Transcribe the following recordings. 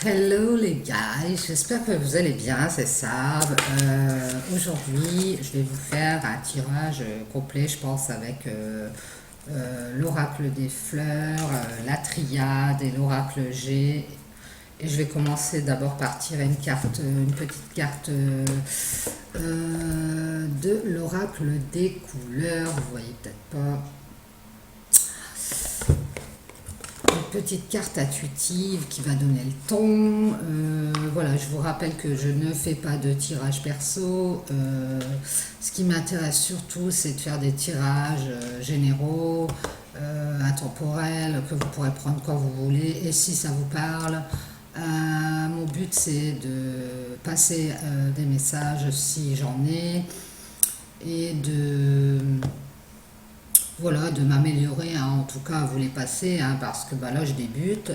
Hello les gars, j'espère que vous allez bien, c'est Sab. Aujourd'hui, je vais vous faire un tirage complet, je pense, avec l'oracle des fleurs, la triade et l'oracle G. Et je vais commencer d'abord par tirer une carte, une petite carte de l'oracle des couleurs. Vous voyez peut-être pas. Petite carte intuitive qui va donner le ton. Voilà, je vous rappelle que je ne fais pas de tirage perso. Ce qui m'intéresse surtout, c'est de faire des tirages généraux, intemporels, que vous pourrez prendre quand vous voulez. Et si ça vous parle, mon but c'est de passer des messages si j'en ai et voilà, de m'améliorer, hein, en tout cas, vous les passer, hein, parce que bah, là, je débute.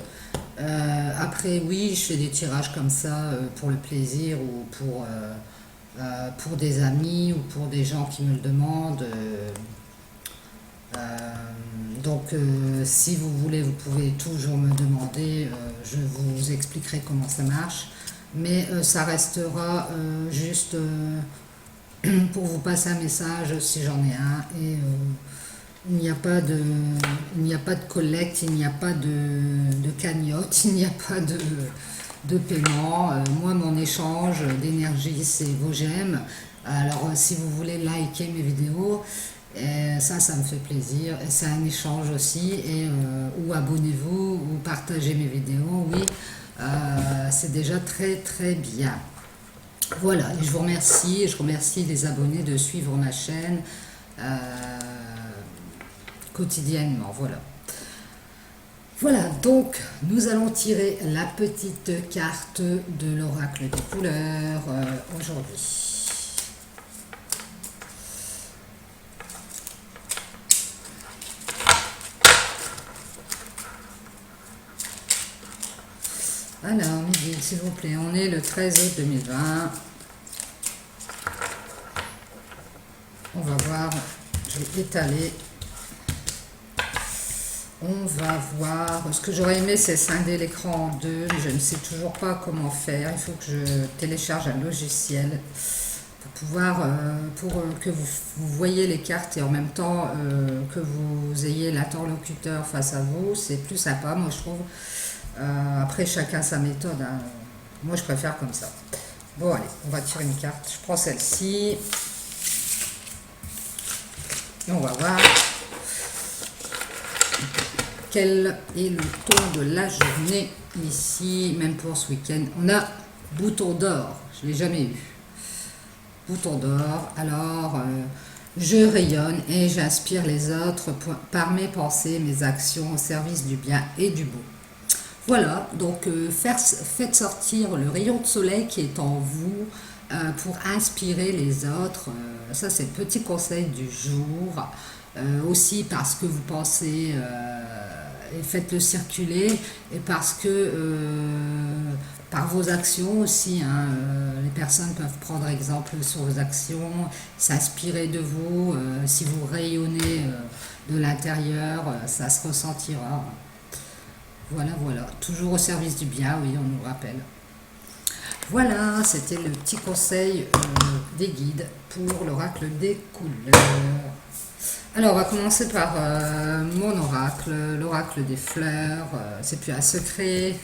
Après, oui, je fais des tirages comme ça pour le plaisir ou pour des amis ou pour des gens qui me le demandent. Si vous voulez, vous pouvez toujours me demander, je vous expliquerai comment ça marche. Mais ça restera juste pour vous passer un message si j'en ai un. Et il n'y a pas de collecte, il n'y a pas de cagnotte, il n'y a pas de paiement. Moi, mon échange d'énergie, c'est vos j'aime. Alors, si vous voulez liker mes vidéos, ça me fait plaisir. Et c'est un échange aussi. Ou abonnez-vous, ou partagez mes vidéos, oui. C'est déjà très, très bien. Voilà, et je vous remercie. Je remercie les abonnés de suivre ma chaîne. Quotidiennement, voilà, donc nous allons tirer la petite carte de l'oracle des couleurs aujourd'hui. Alors, Miguel, s'il vous plaît, on est le 13 août 2020. On va voir, je vais étaler. On va voir, ce que j'aurais aimé c'est scinder l'écran en deux, mais je ne sais toujours pas comment faire. Il faut que je télécharge un logiciel pour pouvoir, que vous voyez les cartes et en même temps que vous ayez l'interlocuteur face à vous. C'est plus sympa, moi je trouve. Après chacun sa méthode, hein. Moi je préfère comme ça. Bon allez, on va tirer une carte. Je prends celle-ci. Et on va voir quel est le ton de la journée ici, même pour ce week-end. On a bouton d'or, je ne l'ai jamais eu. Bouton d'or, alors je rayonne et j'inspire les autres par mes pensées, mes actions au service du bien et du beau. Voilà, donc faites sortir le rayon de soleil qui est en vous pour inspirer les autres. Ça, c'est le petit conseil du jour. Aussi parce que vous pensez et faites-le circuler, et parce que par vos actions aussi, hein, les personnes peuvent prendre exemple sur vos actions, s'inspirer de vous. Si vous rayonnez de l'intérieur, ça se ressentira. Voilà, toujours au service du bien, oui, on nous rappelle. Voilà, c'était le petit conseil des guides pour l'oracle des couleurs. Alors, on va commencer par mon oracle, l'oracle des fleurs. C'est plus un secret.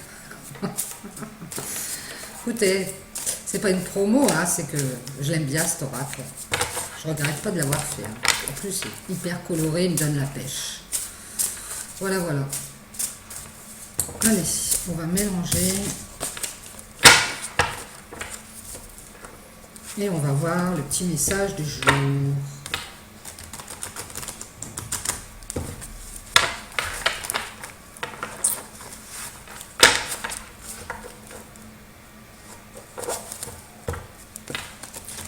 Écoutez, c'est pas une promo, hein, c'est que je l'aime bien cet oracle. Je regrette pas de l'avoir fait. Hein. En plus, c'est hyper coloré, il me donne la pêche. Voilà. Allez, on va mélanger. Et on va voir le petit message du jour.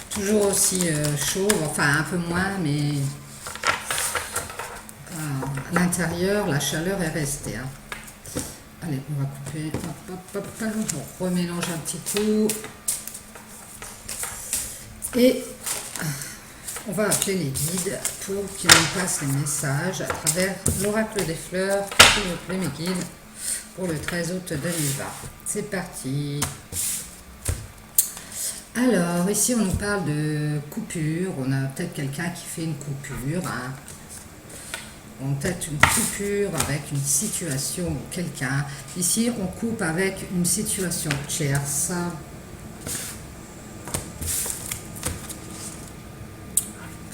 Toujours aussi chaud, enfin un peu moins, mais à l'intérieur, la chaleur est restée. Hein. Allez, on va couper, on remélange un petit coup. Et on va appeler les guides pour qu'ils nous passent les messages à travers l'oracle des fleurs. S'il vous plaît, mes guides. pour le 13 août 2020. C'est parti. Alors, ici, on nous parle de coupure. On a peut-être quelqu'un qui fait une coupure. Hein. On a peut-être une coupure avec une situation ou quelqu'un. Ici, on coupe avec une situation tierce.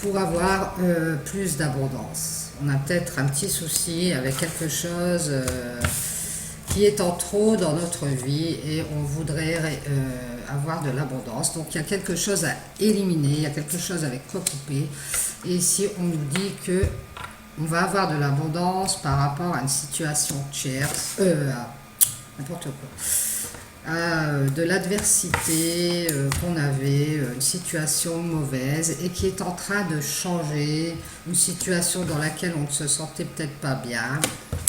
Pour avoir plus d'abondance. On a peut-être un petit souci avec quelque chose qui est en trop dans notre vie et on voudrait avoir de l'abondance. Donc il y a quelque chose à éliminer, il y a quelque chose avec quoi couper. Et ici on nous dit que on va avoir de l'abondance par rapport à une situation tierce, n'importe quoi. De l'adversité qu'on avait, une situation mauvaise et qui est en train de changer, une situation dans laquelle on ne se sentait peut-être pas bien.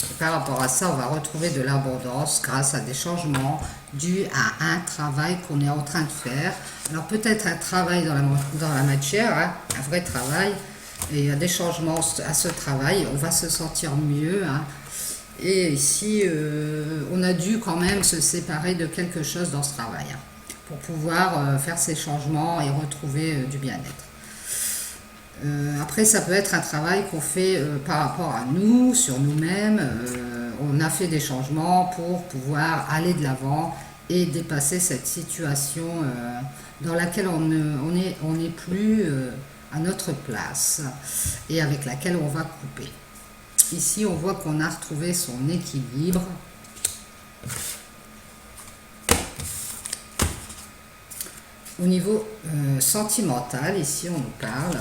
Et par rapport à ça, on va retrouver de l'abondance grâce à des changements dus à un travail qu'on est en train de faire. Alors peut-être un travail dans la matière, hein, un vrai travail, et il y a des changements à ce travail, on va se sentir mieux. Hein. Et ici, on a dû quand même se séparer de quelque chose dans ce travail hein, pour pouvoir faire ces changements et retrouver du bien-être. Après, ça peut être un travail qu'on fait par rapport à nous, sur nous-mêmes. On a fait des changements pour pouvoir aller de l'avant et dépasser cette situation dans laquelle on n'est plus à notre place et avec laquelle on va couper. Ici, on voit qu'on a retrouvé son équilibre. Au niveau sentimental, ici, on nous parle.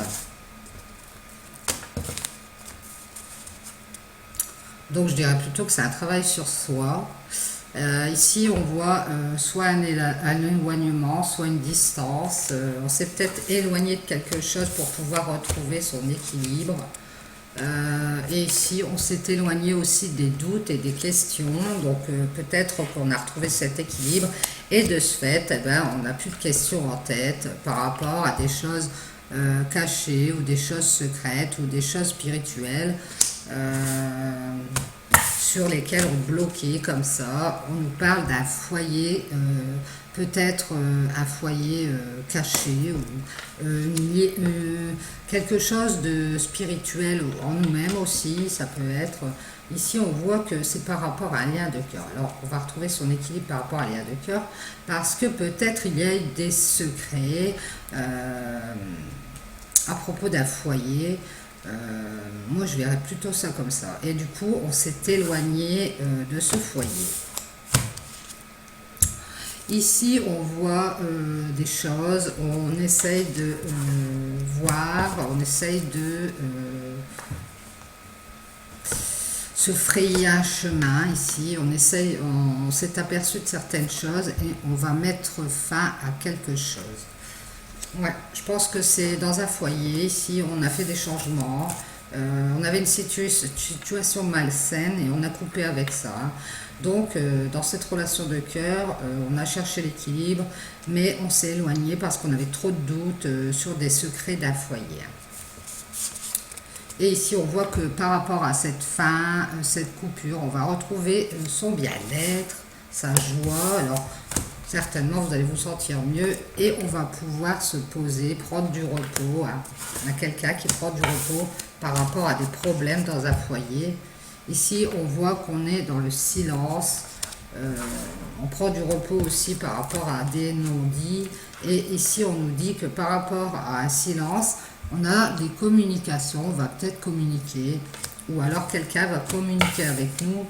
Donc, je dirais plutôt que c'est un travail sur soi. Ici, on voit soit un éloignement, soit une distance. On s'est peut-être éloigné de quelque chose pour pouvoir retrouver son équilibre. Et ici, on s'est éloigné aussi des doutes et des questions, donc peut-être qu'on a retrouvé cet équilibre et de ce fait, eh ben, on n'a plus de questions en tête par rapport à des choses cachées ou des choses secrètes ou des choses spirituelles sur lesquelles on bloquait comme ça. On nous parle d'un foyer, peut-être un foyer caché ou quelque chose de spirituel en nous-mêmes aussi, ça peut être. Ici, on voit que c'est par rapport à un lien de cœur. Alors, on va retrouver son équilibre par rapport à un lien de cœur parce que peut-être il y a des secrets à propos d'un foyer. Moi, je verrais plutôt ça comme ça. Et du coup, on s'est éloigné de ce foyer. Ici, on voit des choses, on essaye de voir, on essaye de se frayer un chemin. Ici, on s'est aperçu de certaines choses et on va mettre fin à quelque chose. Ouais, je pense que c'est dans un foyer. Ici, on a fait des changements. On avait une situation malsaine et on a coupé avec ça. Donc, dans cette relation de cœur, on a cherché l'équilibre, mais on s'est éloigné parce qu'on avait trop de doutes sur des secrets d'un foyer. Et ici, on voit que par rapport à cette fin, cette coupure, on va retrouver son bien-être, sa joie. Alors, certainement, vous allez vous sentir mieux et on va pouvoir se poser, prendre du repos. Hein. On a quelqu'un qui prend du repos par rapport à des problèmes dans un foyer. Ici, on voit qu'on est dans le silence. On prend du repos aussi par rapport à des non-dits. Et ici, on nous dit que par rapport à un silence, on a des communications. On va peut-être communiquer. Ou alors quelqu'un va communiquer avec nous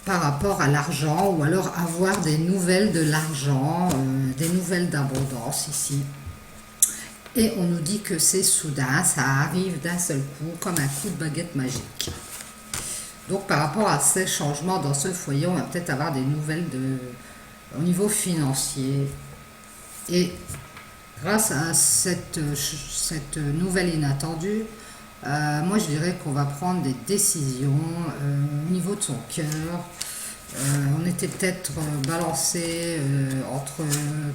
par rapport à l'argent. Ou alors avoir des nouvelles de l'argent, des nouvelles d'abondance ici. Et on nous dit que c'est soudain, ça arrive d'un seul coup, comme un coup de baguette magique. Donc par rapport à ces changements dans ce foyer, on va peut-être avoir des nouvelles au niveau financier. Et grâce à cette nouvelle inattendue, moi je dirais qu'on va prendre des décisions au niveau de son cœur. On était peut-être balancé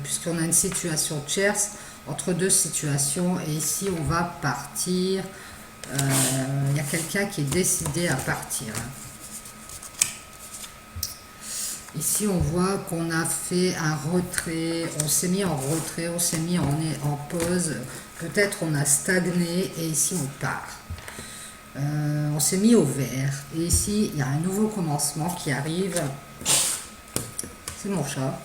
puisqu'on a une situation tierce, entre deux situations, et ici on va partir. Il y a quelqu'un qui est décidé à partir. Ici, on voit qu'on a fait un retrait, on s'est mis en retrait, on s'est mis en pause. Peut-être on a stagné et ici on part. On s'est mis au vert. Et ici, il y a un nouveau commencement qui arrive. C'est mon chat.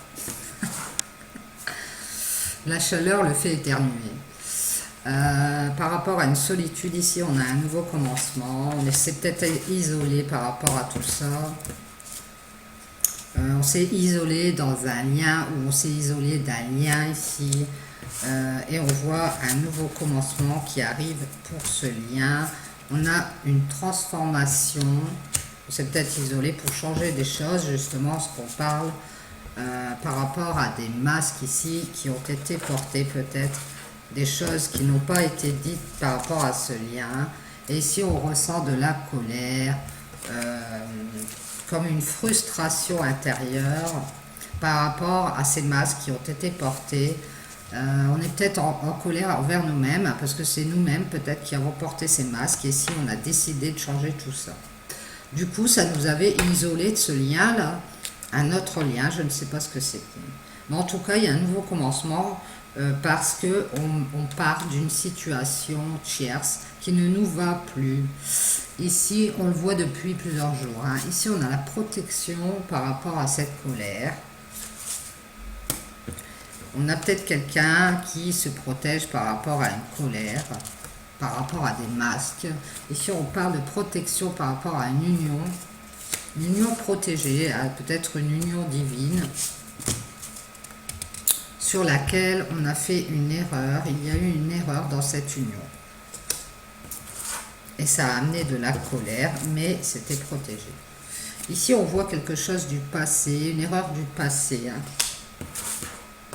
La chaleur le fait éternuer. Par rapport à une solitude, ici, on a un nouveau commencement. On s'est peut-être isolé par rapport à tout ça. On s'est isolé dans un lien ou on s'est isolé d'un lien ici. Et on voit un nouveau commencement qui arrive pour ce lien. On a une transformation. On s'est peut-être isolé pour changer des choses, justement, ce qu'on parle par rapport à des masques ici qui ont été portés peut-être, des choses qui n'ont pas été dites par rapport à ce lien. Et ici, on ressent de la colère, comme une frustration intérieure par rapport à ces masques qui ont été portés. On est peut-être en colère envers nous-mêmes, parce que c'est nous-mêmes peut-être qui avons porté ces masques, et ici on a décidé de changer tout ça. Du coup, ça nous avait isolé de ce lien-là, un autre lien, je ne sais pas ce que c'était. Mais en tout cas, il y a un nouveau commencement, parce qu'on part d'une situation tierce qui ne nous va plus. Ici, on le voit depuis plusieurs jours. Hein. Ici, on a la protection par rapport à cette colère. On a peut-être quelqu'un qui se protège par rapport à une colère, par rapport à des masques. Ici, on parle de protection par rapport à une union protégée, peut-être une union divine, sur laquelle on a fait une erreur. Il y a eu une erreur dans cette union. Et ça a amené de la colère, mais c'était protégé. Ici, on voit quelque chose du passé, une erreur du passé. Hein.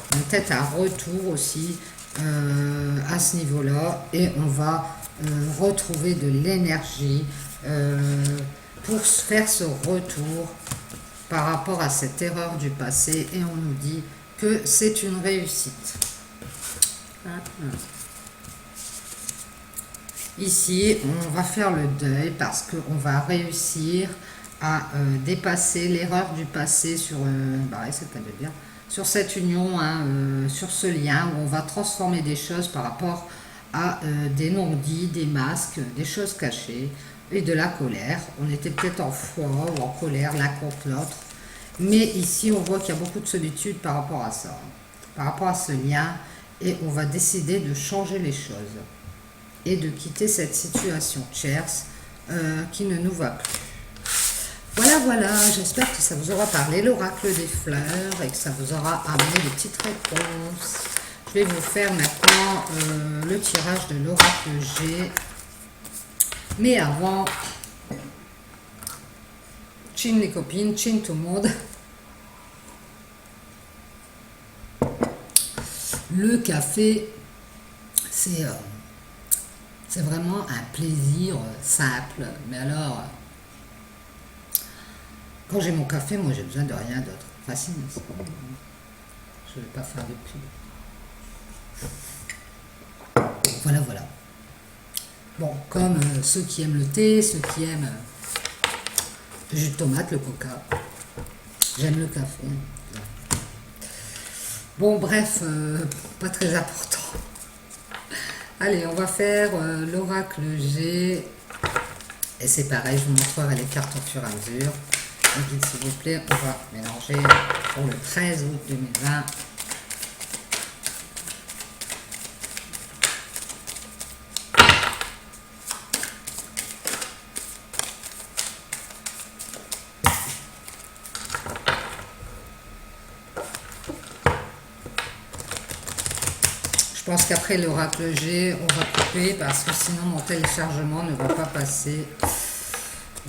Peut-être un retour aussi à ce niveau-là. Et on va retrouver de l'énergie pour faire ce retour par rapport à cette erreur du passé. Et on nous dit que c'est une réussite. Ici, on va faire le deuil parce qu'on va réussir à dépasser l'erreur du passé sur, c'est pas de bien, sur cette union, hein, sur ce lien où on va transformer des choses par rapport à des non-dits, des masques, des choses cachées et de la colère. On était peut-être en foi ou en colère l'un contre l'autre. Mais ici, on voit qu'il y a beaucoup de solitude par rapport à ça, par rapport à ce lien, et on va décider de changer les choses et de quitter cette situation tierce qui ne nous va plus. Voilà, j'espère que ça vous aura parlé, l'oracle des fleurs, et que ça vous aura amené des petites réponses. Je vais vous faire maintenant le tirage de l'oracle G. Mais avant, chin les copines, chin tout le monde. Le café, c'est vraiment un plaisir simple. Mais alors, quand j'ai mon café, moi j'ai besoin de rien d'autre. Facile, je ne vais pas faire de pub. Voilà. Bon, comme ceux qui aiment le thé, ceux qui aiment le jus de tomate, le coca. J'aime le café. Bon, bref, pas très important. Allez, on va faire l'oracle G. Et c'est pareil, je vous montrerai les cartes au fur et à mesure. Donc, s'il vous plaît, on va mélanger pour le 13 août 2020. Je pense qu'après l'oracle G, on va couper parce que sinon mon téléchargement ne va pas passer.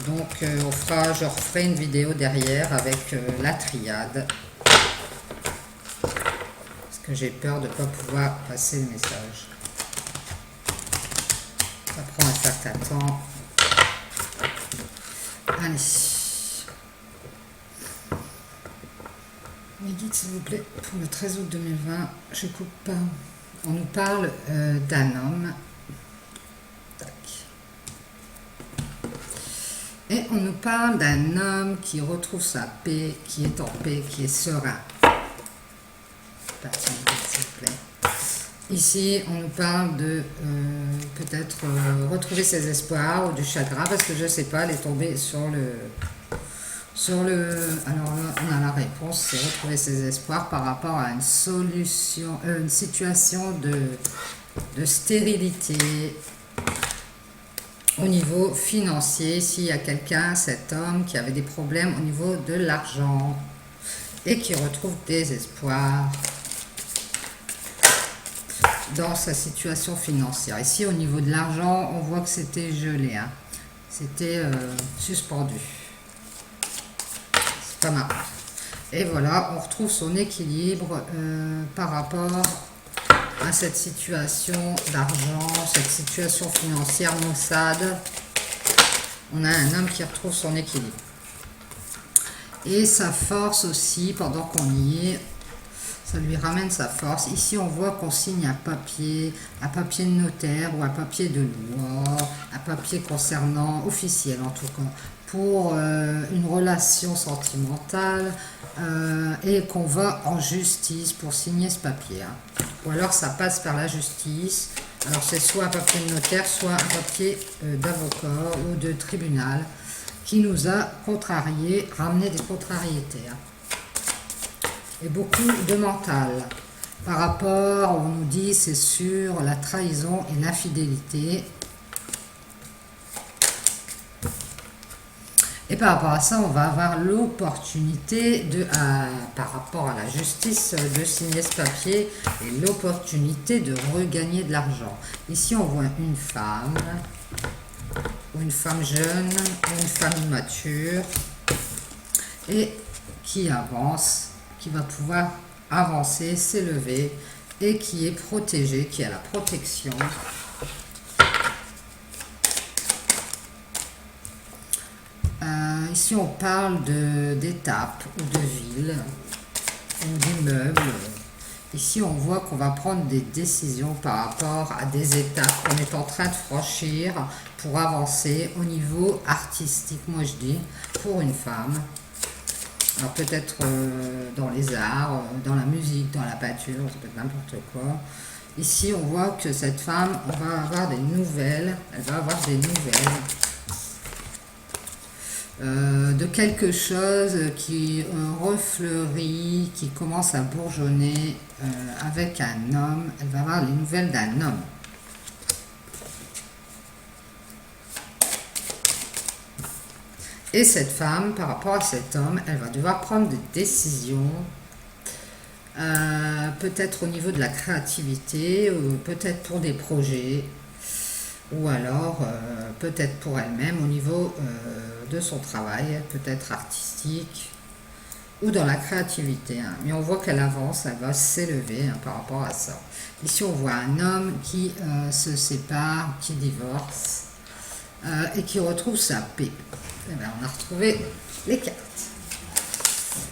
Donc je referai une vidéo derrière avec la triade. Parce que j'ai peur de ne pas pouvoir passer le message. Ça prend un certain temps. Allez. Me dites s'il vous plaît, pour le 13 août 2020, je coupe pas. On nous parle d'un homme. Tac. Et on nous parle d'un homme qui retrouve sa paix, qui est en paix, qui est serein. S'il vous plaît. Ici, on nous parle de peut-être retrouver ses espoirs ou du chagrin, parce que je ne sais pas, elle est tombée sur le... Alors là, on a la réponse, c'est retrouver ses espoirs par rapport à une solution, une situation de stérilité au niveau financier. S'il y a quelqu'un, cet homme, qui avait des problèmes au niveau de l'argent et qui retrouve des espoirs dans sa situation financière. Ici, au niveau de l'argent, on voit que c'était gelé, hein. C'était suspendu. C'est pas marrant. Et voilà, on retrouve son équilibre par rapport à cette situation d'argent, cette situation financière maussade. On a un homme qui retrouve son équilibre. Et sa force aussi, pendant qu'on y est, ça lui ramène sa force. Ici, on voit qu'on signe un papier de notaire ou un papier de loi, un papier concernant, officiel en tout cas, pour une relation sentimentale et qu'on va en justice pour signer ce papier. Hein. Ou alors, ça passe par la justice. Alors, c'est soit un papier de notaire, soit un papier d'avocat ou de tribunal qui nous a contrariés, ramené des contrariétés. Hein. Et beaucoup de mental. Par rapport, on nous dit, c'est sur la trahison et l'infidélité. Et par rapport à ça, on va avoir l'opportunité, par rapport à la justice, de signer ce papier et l'opportunité de regagner de l'argent. Ici, on voit une femme, ou une femme jeune, ou une femme immature, et qui avance, qui va pouvoir avancer, s'élever, et qui est protégée, qui a la protection. Ici, on parle d'étapes ou de villes ou d'immeubles. Ici, on voit qu'on va prendre des décisions par rapport à des étapes qu'on est en train de franchir pour avancer au niveau artistique, moi je dis, pour une femme. Alors peut-être dans les arts, dans la musique, dans la peinture, ça peut être n'importe quoi. Ici, on voit que cette femme, on va avoir des nouvelles, elle va avoir des nouvelles. De quelque chose qui refleurit, qui commence à bourgeonner avec un homme. Elle va avoir les nouvelles d'un homme. Et cette femme, par rapport à cet homme, elle va devoir prendre des décisions, peut-être au niveau de la créativité, ou peut-être pour des projets, ou alors peut-être pour elle-même au niveau de son travail, peut-être artistique ou dans la créativité. Hein. Mais on voit qu'elle avance, elle va s'élever hein, par rapport à ça. Ici, on voit un homme qui se sépare, qui divorce et qui retrouve sa paix. Et bien, on a retrouvé les cartes.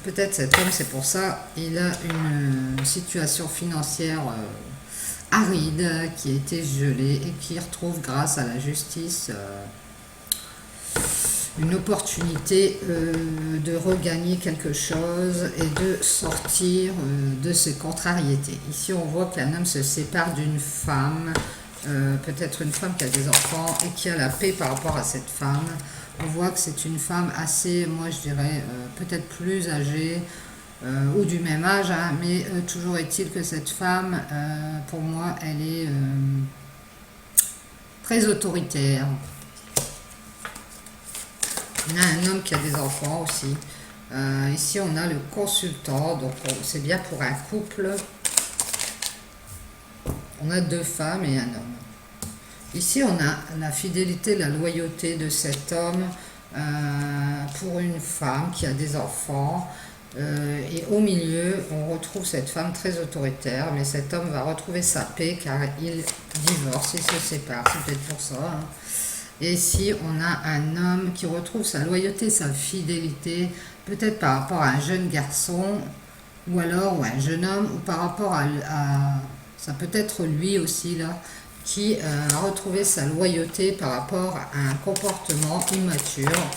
Peut-être cet homme, c'est pour ça, il a une situation financière aride qui a été gelée et qui retrouve grâce à la justice une opportunité de regagner quelque chose et de sortir de ses contrariétés. Ici on voit qu'un homme se sépare d'une femme, peut-être une femme qui a des enfants et qui a la paix par rapport à cette femme. On voit que c'est une femme assez, moi je dirais, peut-être plus âgée, ou du même âge, hein, mais toujours est-il que cette femme, pour moi, elle est très autoritaire. On a un homme qui a des enfants aussi. Ici, on a le consultant, donc c'est bien pour un couple. On a deux femmes et un homme. Ici, on a la fidélité, la loyauté de cet homme pour une femme qui a des enfants. Et au milieu, on retrouve cette femme très autoritaire, mais cet homme va retrouver sa paix car il divorce, il se sépare, c'est peut-être pour ça. Hein. Et ici, on a un homme qui retrouve sa loyauté, sa fidélité, peut-être par rapport à un jeune garçon, ou alors un jeune homme, ou par rapport à ça peut être lui aussi, là, qui a retrouvé sa loyauté par rapport à un comportement immature.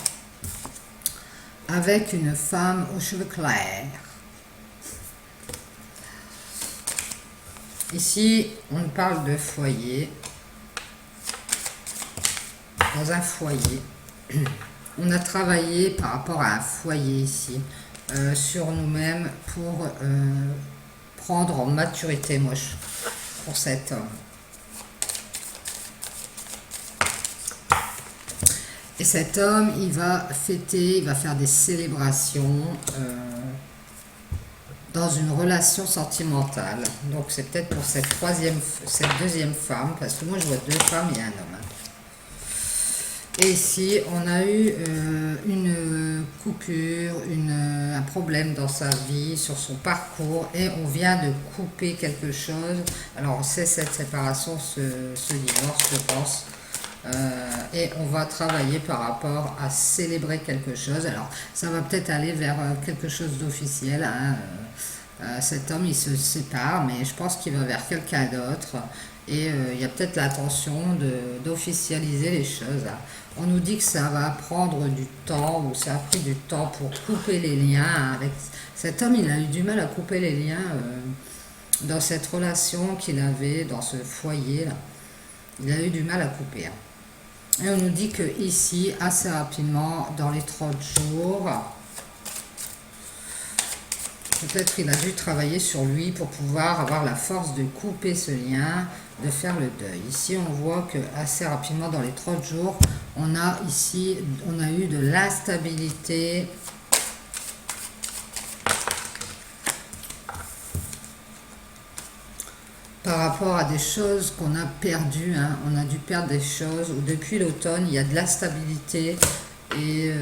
avec une femme aux cheveux clairs. Ici, on parle de foyer. Dans un foyer. On a travaillé par rapport à un foyer ici, sur nous-mêmes pour prendre en maturité, moi, pour cet homme. Et cet homme, il va fêter, il va faire des célébrations dans une relation sentimentale. Donc c'est peut-être pour cette deuxième femme, parce que moi je vois deux femmes et un homme. Et ici, on a eu une coupure, un problème dans sa vie, sur son parcours, et on vient de couper quelque chose. Alors c'est cette séparation, ce divorce, je pense. Et on va travailler par rapport à célébrer quelque chose. Alors ça va peut-être aller vers quelque chose d'officiel, hein. Cet homme il se sépare, mais je pense qu'il va vers quelqu'un d'autre, et il y a peut-être l'intention d'officialiser les choses, hein. On nous dit que ça va prendre du temps, ou ça a pris du temps pour couper les liens avec cet homme. Il a eu du mal à couper les liens dans cette relation qu'il avait, dans ce foyer là. Il a eu du mal à couper, hein. Et on nous dit que ici, assez rapidement, dans les 30 jours, peut-être il a dû travailler sur lui pour pouvoir avoir la force de couper ce lien, de faire le deuil. Ici, on voit que assez rapidement, dans les 30 jours, on a eu de l'instabilité. Par rapport à des choses qu'on a perdues, hein. On a dû perdre des choses, ou depuis l'automne, il y a de l'instabilité, et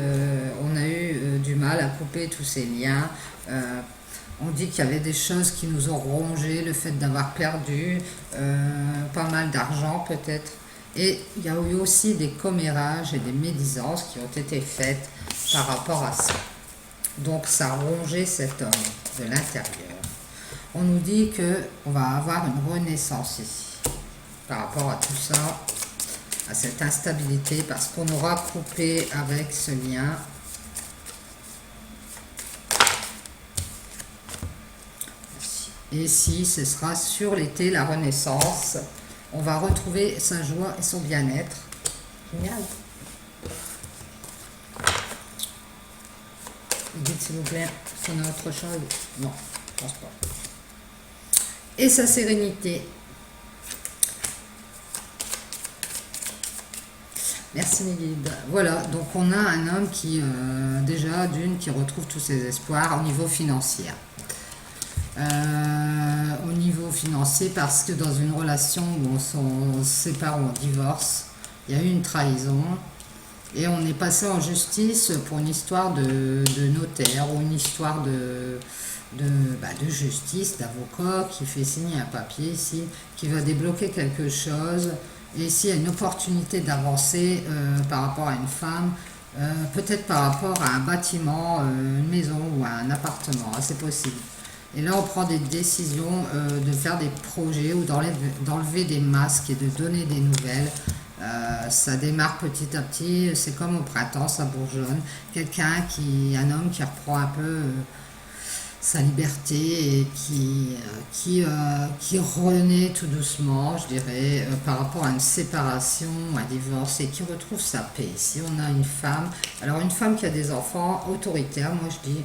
on a eu du mal à couper tous ces liens. On dit qu'il y avait des choses qui nous ont rongé, le fait d'avoir perdu pas mal d'argent peut-être. Et il y a eu aussi des commérages et des médisances qui ont été faites par rapport à ça. Donc ça a rongé cet homme de l'intérieur. On nous dit qu'on va avoir une renaissance ici, par rapport à tout ça, à cette instabilité, parce qu'on aura coupé avec ce lien. Et ici, ce sera sur l'été, la renaissance. On va retrouver sa joie et son bien-être. Génial. Dites s'il vous plaît, si on a autre chose. Non, je pense pas. Et sa sérénité. Merci mes guides. Voilà, donc on a un homme qui, déjà, qui retrouve tous ses espoirs au niveau financier. Au niveau financier, parce que dans une relation où on se sépare ou on divorce, il y a eu une trahison, et on est passé en justice pour une histoire de notaire, ou une histoire de justice, d'avocat qui fait signer un papier ici, qui va débloquer quelque chose. Et ici, il y a une opportunité d'avancer par rapport à une femme, peut-être par rapport à un bâtiment, une maison ou un appartement, c'est possible. Et là, on prend des décisions de faire des projets, ou d'enlever des masques et de donner des nouvelles. Ça démarre petit à petit, c'est comme au printemps, ça bourgeonne. Un homme qui reprend un peu sa liberté, et qui renaît tout doucement, je dirais, par rapport à une séparation, un divorce, et qui retrouve sa paix. Ici, on a une femme, alors une femme qui a des enfants, autoritaire, moi je dis,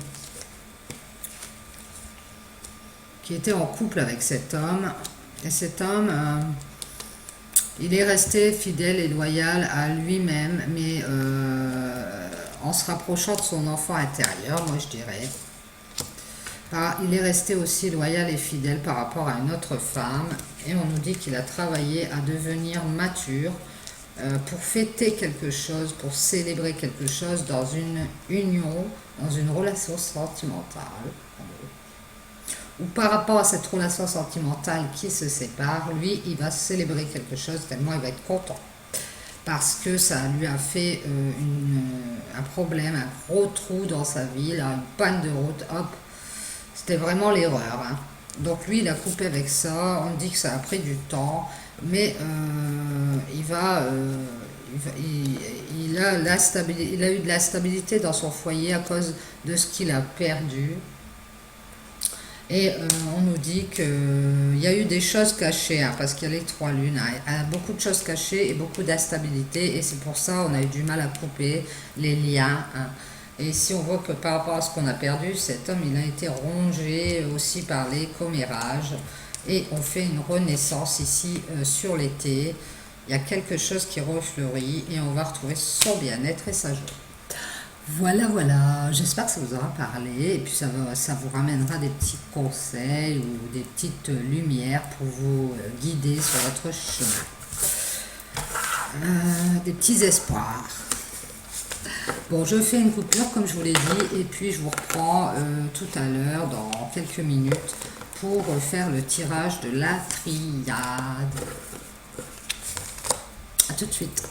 qui était en couple avec cet homme, et cet homme, il est resté fidèle et loyal à lui-même, mais en se rapprochant de son enfant intérieur, moi je dirais. Il est resté aussi loyal et fidèle par rapport à une autre femme, et on nous dit qu'il a travaillé à devenir mature pour fêter quelque chose, pour célébrer quelque chose dans une union, dans une relation sentimentale. Ou par rapport à cette relation sentimentale qui se sépare, lui, il va célébrer quelque chose tellement il va être content. Parce que ça lui a fait un problème, un gros trou dans sa vie, là, une panne de route, hop. C'était vraiment l'erreur, hein. Donc lui, il a coupé avec ça. On dit que ça a pris du temps, mais il va il a il a eu de la stabilité dans son foyer à cause de ce qu'il a perdu. Et on nous dit qu'il y a eu des choses cachées, hein, parce qu'il y a les 3 lunes, hein, il y a beaucoup de choses cachées et beaucoup d'instabilité, et c'est pour ça on a eu du mal à couper les liens. Hein. Et ici on voit que par rapport à ce qu'on a perdu, cet homme il a été rongé aussi par les commérages, et on fait une renaissance ici sur l'été. Il y a quelque chose qui refleurit et on va retrouver son bien-être et sa joie. Voilà, voilà, j'espère que ça vous aura parlé et puis ça vous ramènera des petits conseils ou des petites lumières pour vous guider sur votre chemin. Des petits espoirs. Bon, je fais une coupure comme je vous l'ai dit et puis je vous reprends tout à l'heure dans quelques minutes pour faire le tirage de la triade. A tout de suite.